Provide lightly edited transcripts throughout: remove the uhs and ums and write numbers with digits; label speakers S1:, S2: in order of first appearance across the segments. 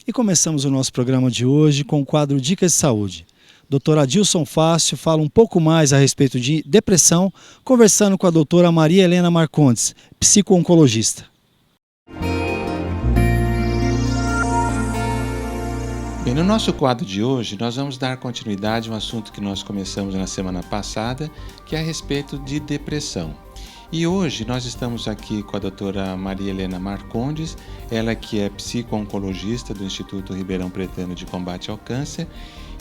S1: E começamos o nosso programa de hoje com o quadro Dicas de Saúde. Dr. Adilson Fácio fala um pouco mais a respeito de depressão, conversando com a doutora Maria Helena Marcondes, psico-oncologista.
S2: Bem, no nosso quadro de hoje, nós vamos dar continuidade a um assunto que nós começamos na semana passada, que é a respeito de depressão. E hoje nós estamos aqui com a doutora Maria Helena Marcondes, ela que é psico-oncologista do Instituto Ribeirão Pretano de Combate ao Câncer,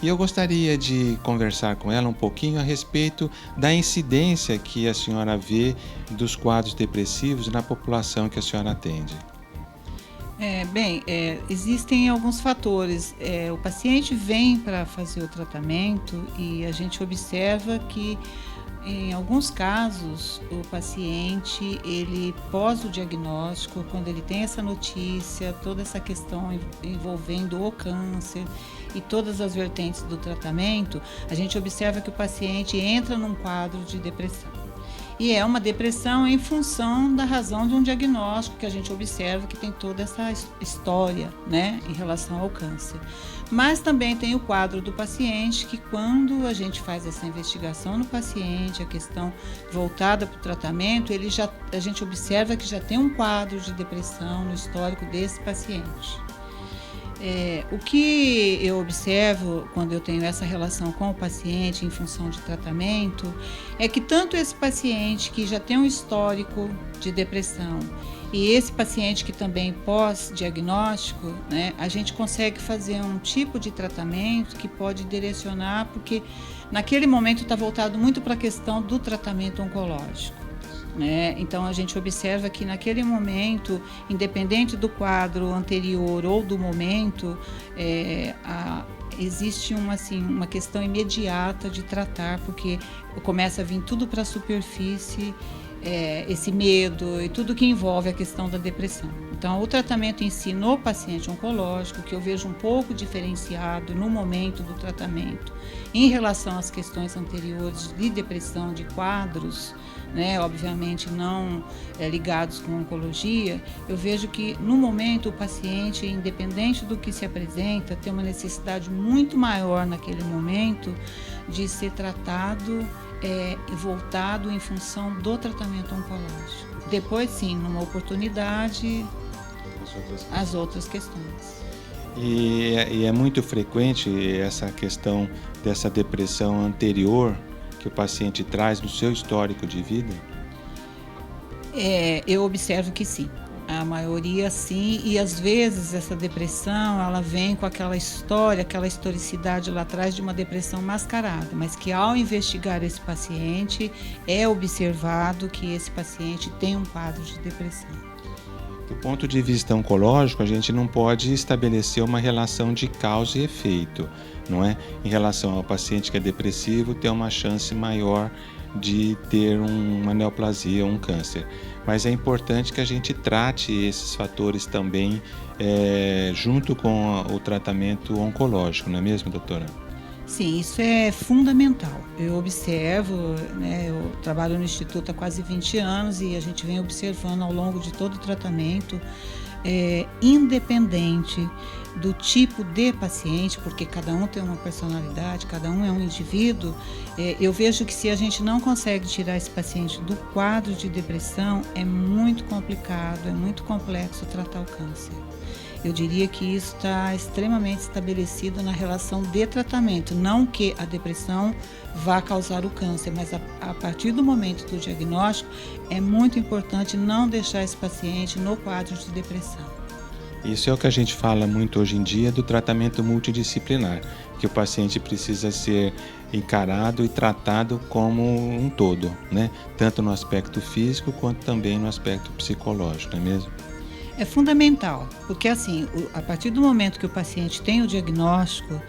S2: e eu gostaria de conversar com ela um pouquinho a respeito da incidência que a senhora vê dos quadros depressivos na população que a senhora atende.
S3: Existem alguns fatores. O paciente vem para fazer o tratamento e a gente observa que, em alguns casos, o paciente, ele pós o diagnóstico, quando ele tem essa notícia, toda essa questão envolvendo o câncer e todas as vertentes do tratamento, a gente observa que o paciente entra num quadro de depressão. E é uma depressão em função da razão de um diagnóstico que a gente observa que tem toda essa história, né, em relação ao câncer. Mas também tem o quadro do paciente que, quando a gente faz essa investigação no paciente, a questão voltada para o tratamento, a gente observa que já tem um quadro de depressão no histórico desse paciente. O que eu observo quando eu tenho essa relação com o paciente em função de tratamento é que tanto esse paciente que já tem um histórico de depressão e esse paciente que também pós-diagnóstico, né, a gente consegue fazer um tipo de tratamento que pode direcionar, porque naquele momento está voltado muito para a questão do tratamento oncológico. Então a gente observa que naquele momento, independente do quadro anterior ou do momento, existe uma questão imediata de tratar, porque começa a vir tudo para a superfície, esse medo e tudo que envolve a questão da depressão. Então, o tratamento em si no paciente oncológico, que eu vejo um pouco diferenciado no momento do tratamento em relação às questões anteriores de depressão, de quadros, né, obviamente não ligados com oncologia, eu vejo que no momento o paciente, independente do que se apresenta, tem uma necessidade muito maior naquele momento de ser tratado voltado em função do tratamento oncológico. Depois, sim, numa oportunidade, as outras questões.
S2: E é muito frequente essa questão dessa depressão anterior que o paciente traz no seu histórico de vida?
S3: Eu observo que sim. A maioria sim, e às vezes essa depressão, ela vem com aquela história, aquela historicidade lá atrás de uma depressão mascarada, mas que ao investigar esse paciente, é observado que esse paciente tem um quadro de depressão.
S2: Do ponto de vista oncológico, a gente não pode estabelecer uma relação de causa e efeito, não é? Em relação ao paciente que é depressivo, tem uma chance maior de ter uma neoplasia, um câncer. Mas é importante que a gente trate esses fatores também junto com o tratamento oncológico, não é mesmo, doutora?
S3: Sim, isso é fundamental. Eu observo, eu trabalho no Instituto há quase 20 anos e a gente vem observando ao longo de todo o tratamento, independente do tipo de paciente, porque cada um tem uma personalidade, cada um é um indivíduo, eu vejo que se a gente não consegue tirar esse paciente do quadro de depressão, é muito complicado, é muito complexo tratar o câncer. Eu diria que isso está extremamente estabelecido na relação de tratamento, não que a depressão vá causar o câncer, mas a partir do momento do diagnóstico, é muito importante não deixar esse paciente no quadro de depressão.
S2: Isso é o que a gente fala muito hoje em dia do tratamento multidisciplinar, que o paciente precisa ser encarado e tratado como um todo, né? Tanto no aspecto físico quanto também no aspecto psicológico, não é mesmo?
S3: É fundamental, porque assim, a partir do momento que o paciente tem o diagnóstico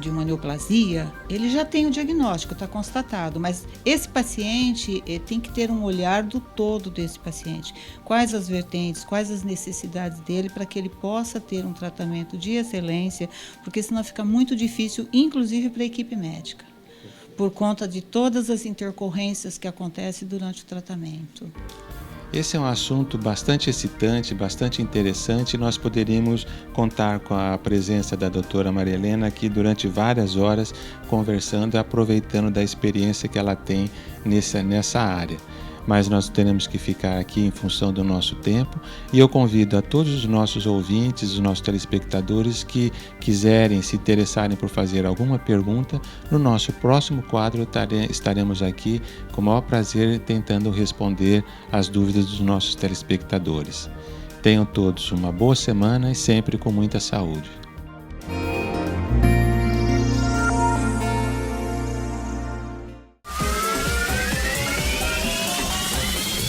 S3: de uma neoplasia, ele já tem o diagnóstico, está constatado, mas esse paciente tem que ter um olhar do todo desse paciente. Quais as vertentes, quais as necessidades dele para que ele possa ter um tratamento de excelência, porque senão fica muito difícil, inclusive para a equipe médica, por conta de todas as intercorrências que acontecem durante o tratamento.
S2: Esse é um assunto bastante excitante, bastante interessante. Nós poderíamos contar com a presença da doutora Maria Helena aqui durante várias horas, conversando e aproveitando da experiência que ela tem nessa área. Mas nós teremos que ficar aqui em função do nosso tempo, e eu convido a todos os nossos ouvintes, os nossos telespectadores que quiserem, se interessarem por fazer alguma pergunta, no nosso próximo quadro estaremos aqui com o maior prazer tentando responder as dúvidas dos nossos telespectadores. Tenham todos uma boa semana e sempre com muita saúde.